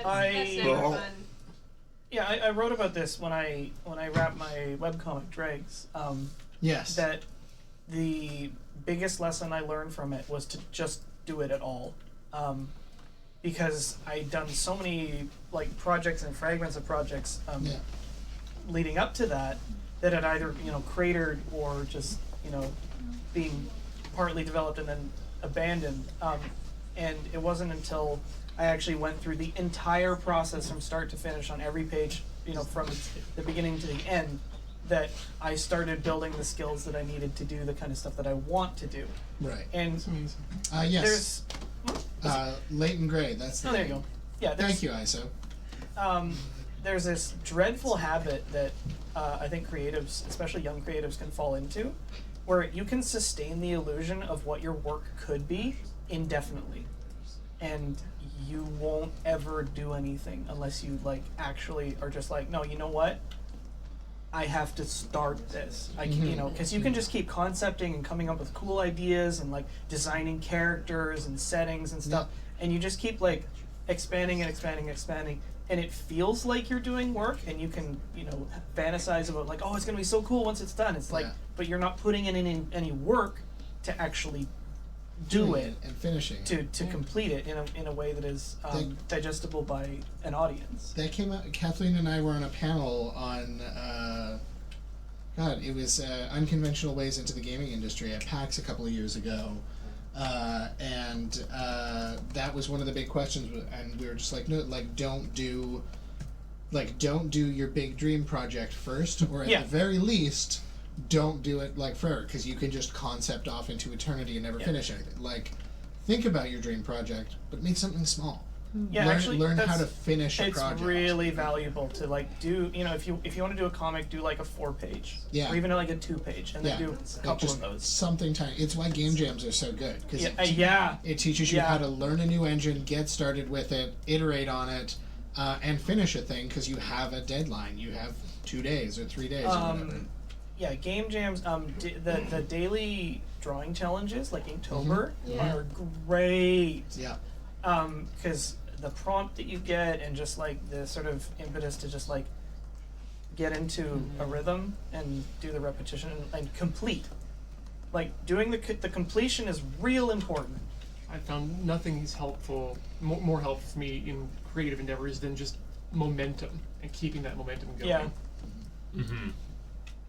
That's never fun. Yeah, I wrote about this when I wrapped my webcomic Dregs. Yes. That the biggest lesson I learned from it was to just do it at all. Because I'd done so many like projects and fragments of projects leading up to that had either cratered or just being partly developed and then abandoned. And it wasn't until I actually went through the entire process from start to finish on every page, from the beginning to the end, that I started building the skills that I needed to do the kind of stuff that I want to do. Right. And that's amazing. Yes. Leighton Gray, that's the there you go. Yeah. Thank you, ISO. There's this dreadful habit that I think creatives, especially young creatives, can fall into, where you can sustain the illusion of what your work could be indefinitely. And you won't ever do anything unless you actually are just no, you know what? I have to start this. I can, because you can just keep concepting and coming up with cool ideas and designing characters and settings and stuff, and you just keep expanding and expanding and expanding, and it feels like you're doing work, and you can fantasize about oh, it's gonna be so cool once it's done. It's but you're not putting in any work to actually do it and finishing to complete it in a way that is digestible by an audience. That came out. Kathleen and I were on a panel on it was unconventional ways into the gaming industry at PAX a couple of years ago, and that was one of the big questions. And we were just no, don't do your big dream project first, or at the very least, don't do it forever, because you can just concept off into eternity and never finish anything. Think about your dream project, but make something small. Yeah, learn how to finish a project. It's really valuable to do. If you want to do a comic, do a 4-page, or even a 2-page, and then do a couple of those. Something tiny. It's why game jams are so good, because it teaches you how to learn a new engine, get started with it, iterate on it, and finish a thing, because you have a deadline. You have 2 days or 3 days or whatever. Yeah, game jams. The daily drawing challenges like Inktober are great. Yeah. Because the prompt that you get and just the sort of impetus to just get into a rhythm and do the repetition and complete. Doing the completion is real important. I found nothing is helpful, more helpful for me in creative endeavors than just momentum and keeping that momentum going. Yeah. Mm-hmm.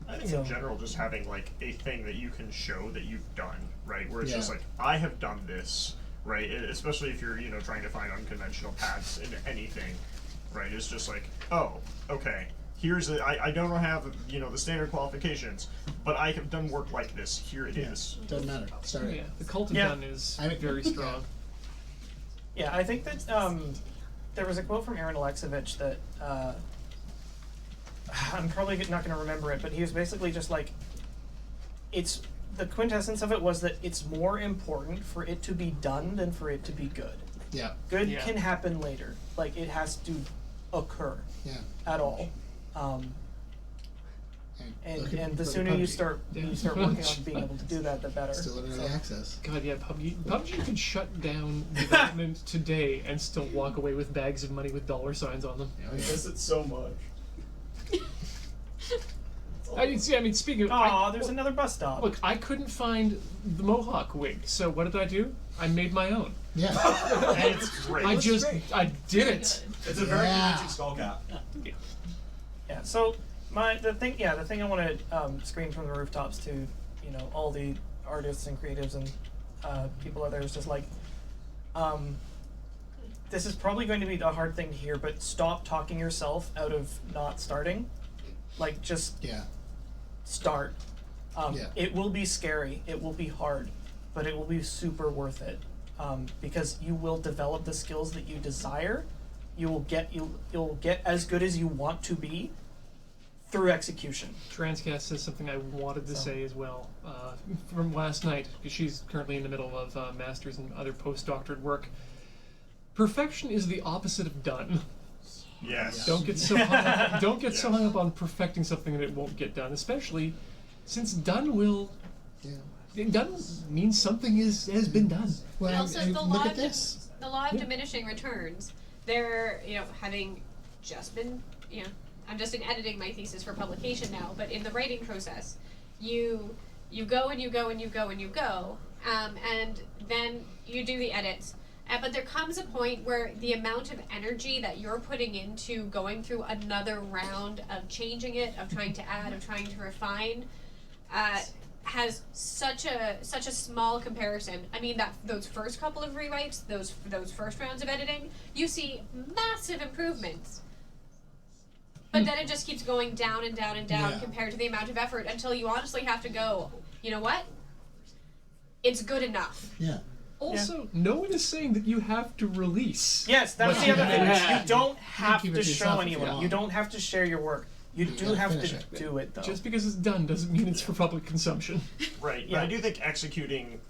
I think in general, just having a thing that you can show that you've done, right? Where it's just I have done this, right? Especially if you're trying to find unconventional paths in anything, right? It's just oh, okay, here's I don't have the standard qualifications, but I have done work like this. Here it is. Doesn't matter. Start it. Yeah, the cult of done is very strong. Yeah, I think that there was a quote from Aaron Alexovich that. I'm probably not going to remember it, but he was basically just it's the quintessence of it was that it's more important for it to be done than for it to be good. Yeah. Good can happen later. It has to occur. Yeah. At all. And the sooner you start working on being able to do that, the better. Still in early access. God, yeah, PUBG could shut down development today and still walk away with bags of money with dollar signs on them. I miss it so much. I mean, speaking of... there's another bus stop. Look, I couldn't find the Mohawk wig, so what did I do? I made my own. Yeah. And it's great. I did it. It's a very convincing skull cap. Yeah, so the thing I want to scream from the rooftops to, all the artists and creatives and people out there is just this is probably going to be a hard thing to hear, but stop talking yourself out of not starting. Just start. It will be scary. It will be hard, but it will be super worth it because you will develop the skills that you desire. You'll get as good as you want to be through execution. Transcast says something I wanted to say as well from last night, because she's currently in the middle of master's and other postdoctorate work. Perfection is the opposite of done. Yes. Don't get so hung up on perfecting something that it won't get done, especially since done will. Yeah. Done means something has been done. Well, and the look at this. The law of diminishing returns they're, having just been, I'm just in editing my thesis for publication now, but in the writing process, you go and you go and you go and you go, and then you do the edits. But there comes a point where the amount of energy that you're putting into going through another round of changing it, of trying to add, of trying to refine, has such a small comparison. I mean, those first couple of rewrites, those first rounds of editing, you see massive improvements. But then it just keeps going down and down and down compared to the amount of effort until you honestly have to go, you know what? It's good enough. Yeah. Also, no one is saying that you have to release. Yes, that was what the you other thing. have. You don't have keep it to to show yourself if you anyone. want. You don't have to share your work. You You do gotta have finish to it. do it, though. Just because it's done doesn't mean it's for public consumption. Right, Yeah. but I do think executing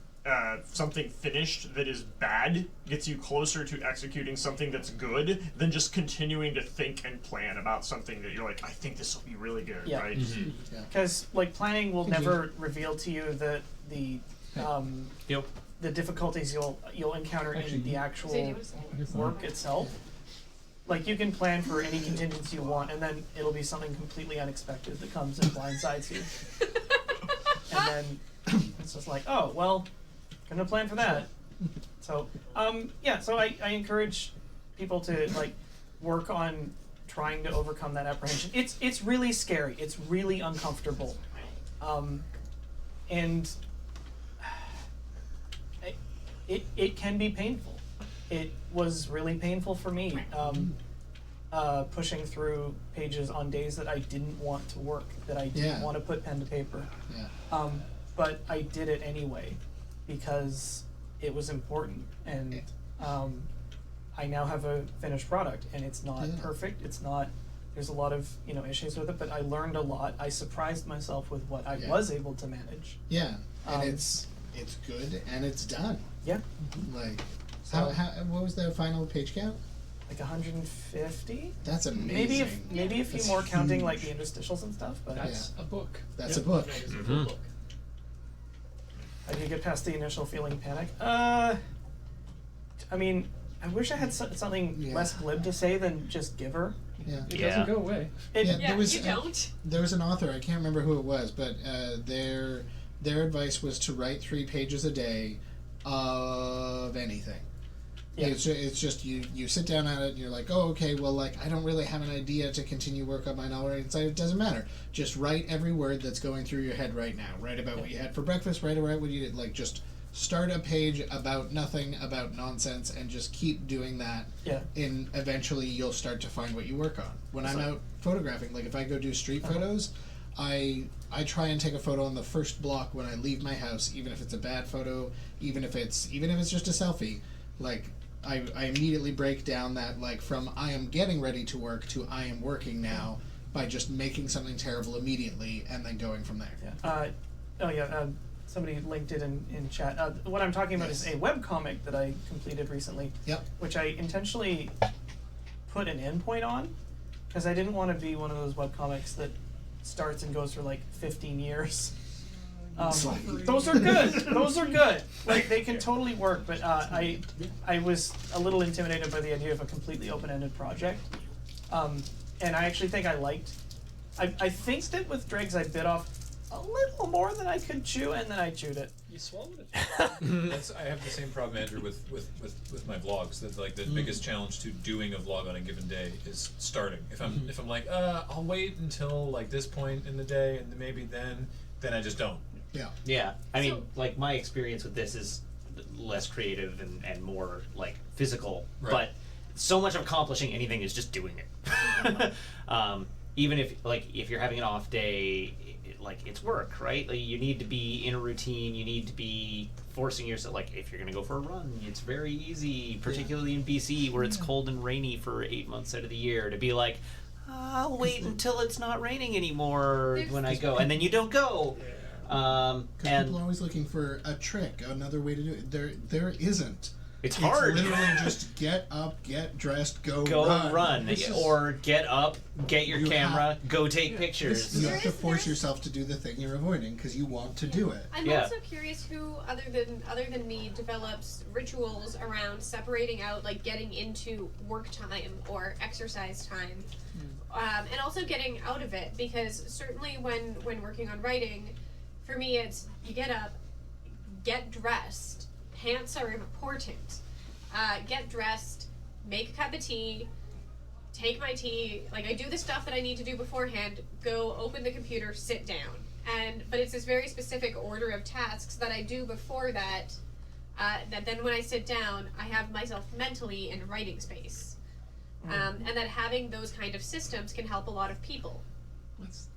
something finished that is bad gets you closer to executing something that's good than just continuing to think and plan about something that you're like, I think this will be really good, Yeah. right? Because planning will never reveal to you the Yep. the difficulties you'll encounter in the actual So do you want to say? work itself. Like, you can plan for any contingency you want, and then it'll be something completely unexpected that comes and blindsides you. And then it's just like, oh, well, couldn't have planned for that. So, so I encourage people to, work on trying to overcome that apprehension. It's really scary. It's really uncomfortable. And it can be painful. It was really painful for me, pushing through pages on days that I didn't want to work, that I didn't want to put pen to paper. Yeah. But I did it anyway because it was important, and I now have a finished product, and it's not perfect. It's not. There's a lot of issues with it, but I learned a lot. I surprised myself with what I was able to manage. Yeah, and Um, it's good and it's done. Yeah, Like, So- what was the final page count? like 150. That's amazing. Maybe a few That's more counting like the huge. interstitials and stuff. But That's a book. That's a book. Mm-hmm. That is a full book. how do you get past the initial feeling panic? I mean, I wish I had something less glib to say than just giver. Yeah. It Yeah. doesn't go away. It, Yeah. Yeah, There was you don't. There was an author, I can't remember who it was, but their advice was to write 3 pages a day of anything. Yeah. It's just you sit down at it and you're like, oh, okay, well, I don't really have an idea to continue work on my novel. It doesn't matter. Just write every word that's going through your head right now. Write about what you had for breakfast, write about what you did. Just start a page about nothing, about nonsense, and just keep doing that. Yeah. And eventually you'll start to find what you work on. When I'm out photographing, if I go do street photos, I try and take a photo on the first block when I leave my house, even if it's a bad photo, even if it's just a selfie. I immediately break down that from I am getting ready to work to I am working now by just making something terrible immediately and then going from there. Yeah. Somebody linked it in chat. What I'm talking about is a webcomic that I completed recently, Yep. which I intentionally put an endpoint on because I didn't want to be one of those webcomics that starts and goes for 15 years. Those are good. Those are good. They can totally work, but I was a little intimidated by the idea of a completely open-ended project, and I actually think I liked. I think that with Dregs I bit off a little more than I could chew, and then I chewed it. You swallowed it. I have the same problem, Andrew, with my vlogs. That the biggest challenge to doing a vlog on a given day is starting. If I'm like, I'll wait until this point in the day, and maybe then I just don't. Yeah. Yeah, I mean, my experience with this is less creative and more physical, Right. but so much of accomplishing anything is just doing it. Even if you're having an off day, it's work, right? You need to be in a routine. You need to be forcing yourself. If you're gonna go for a run, it's very easy, particularly in BC where it's cold and rainy for 8 months out of the year, to be I'll wait until it's not raining anymore when I go, and then you don't go. Because And people are always looking for a trick, another way to do it. There isn't. It's hard. It's literally just get up, get dressed, go run. This is- Or get up, get your You camera, go take pictures. You There have to is- force there is- yourself to do the thing you're avoiding because you want to do it. I'm Yeah. also curious who, other than me, develops rituals around separating out, like getting into work time or exercise time, and also getting out of it. Because certainly when working on writing, for me it's you get up, get dressed. Pants are important. Get dressed, make a cup of tea, take my tea. Like I do the stuff that I need to do beforehand. Go open the computer, sit down. But it's this very specific order of tasks that I do before that. That then when I sit down, I have myself mentally in writing space. And that having those kind of systems can help a lot of people. It's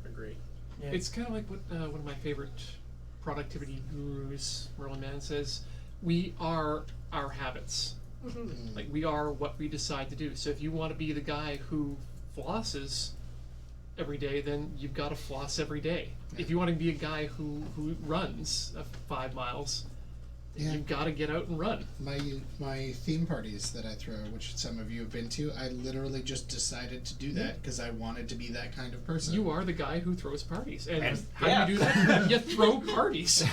agree. Yeah. It's kind of like what one of my favorite productivity gurus, Merlin Mann, says: we are our habits. Like we are what we decide to do. So if you want to be the guy who flosses every day, then you've got to floss every day. If you want to be a guy who runs 5 miles, Yeah. you've got to get out and run. My theme parties that I throw, which some of you have been to, I literally just decided to do that because I wanted to be that kind of person. You are the guy who throws parties. And how yeah. do you do that? You throw parties.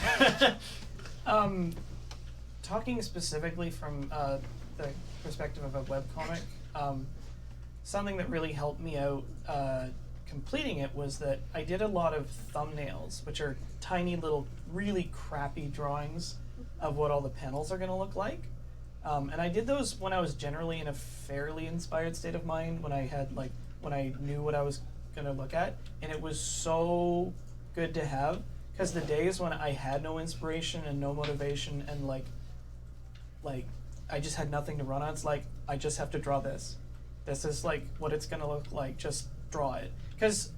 Talking specifically from the perspective of a webcomic, something that really helped me out completing it was that I did a lot of thumbnails, which are tiny little, really crappy drawings of what all the panels are going to look like. And I did those when I was generally in a fairly inspired state of mind, when I knew what I was going to look at. And it was so good to have, because the days when I had no inspiration and no motivation and like I just had nothing to run on, it's like, I just have to draw this. This is like what it's going to look like, just draw it. Because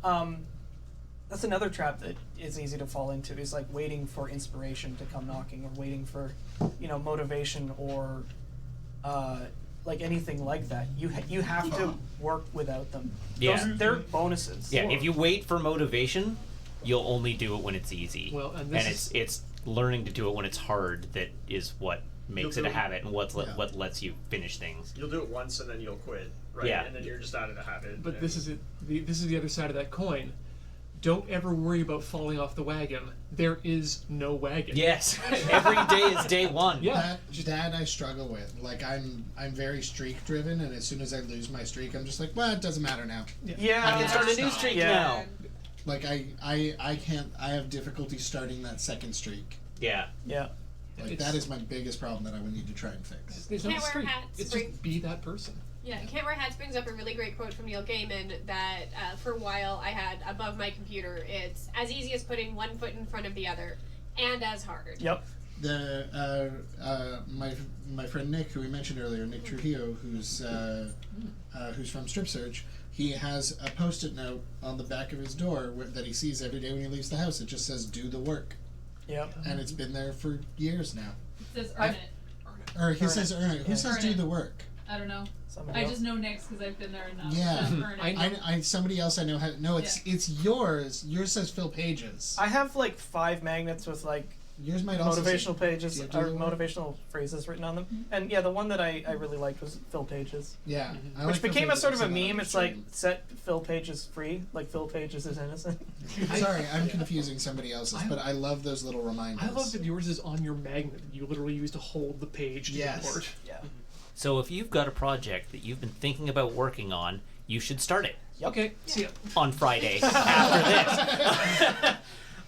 that's another trap that is easy to fall into, is like waiting for inspiration to come knocking, or waiting for, motivation, or like anything like that. You have to work without them. Yeah. They're bonuses. Yeah, if you wait for motivation, you'll only do it when it's easy. Well, and it's learning to do it when it's hard that is what makes You'll it a do- habit, and what lets you finish things. You'll do it once and then you'll quit, right? Yeah. And then you're just out of the habit. But and this is it. This is the other side of that coin. Don't ever worry about falling off the wagon. There is no wagon. Yes, every day is day one. Yeah. That I struggle with. Like I'm very streak driven, and as soon as I lose my streak, I'm just like, well, it doesn't matter now. Yeah. I I can start a new Stop. streak Yeah. now. Like I can't. I have difficulty starting that second streak. Yeah. Yeah. Like It's- that is my biggest problem that I would need to try and fix. It's not Can't a wear streak. hats, It's bring- just be that person. Yeah, Can't Wear Hats brings up a really great quote from Neil Gaiman that for a while I had above my computer. It's as easy as putting one foot in front of the other, and as hard. Yep. The my friend Nick, who we mentioned earlier, Nick Trujillo, who's from Strip Search, he has a Post-it note on the back of his door that he sees every day when he leaves the house. It just says "Do the work," Yep. and it's been there for years now. It says I- earn it. Or he Earn says it. "Earn it." Who Yeah. says Earn "Do it. the work"? I don't know. Somebody I else. just know Nick's because I've been there enough. Yeah. It says earn it. I somebody else I know had no. It's yours. Yours says Phil Pages. I have like 5 magnets with like Yours might also say, motivational pages Do you do or the work? motivational phrases written on them. And yeah, the one that I really liked was Phil Pages, Yeah, I which like Phil became a Pages. sort of a I've seen that on meme. It's like stream. set Phil Pages free, like Phil Pages is innocent. Sorry, I'm confusing somebody else's, but I love those little reminders. I love that yours is on your magnet. You literally use to hold the page to Yes. the board. Yeah. So if you've got a project that you've been thinking about working on, you should start it Okay. See ya. on Friday after this.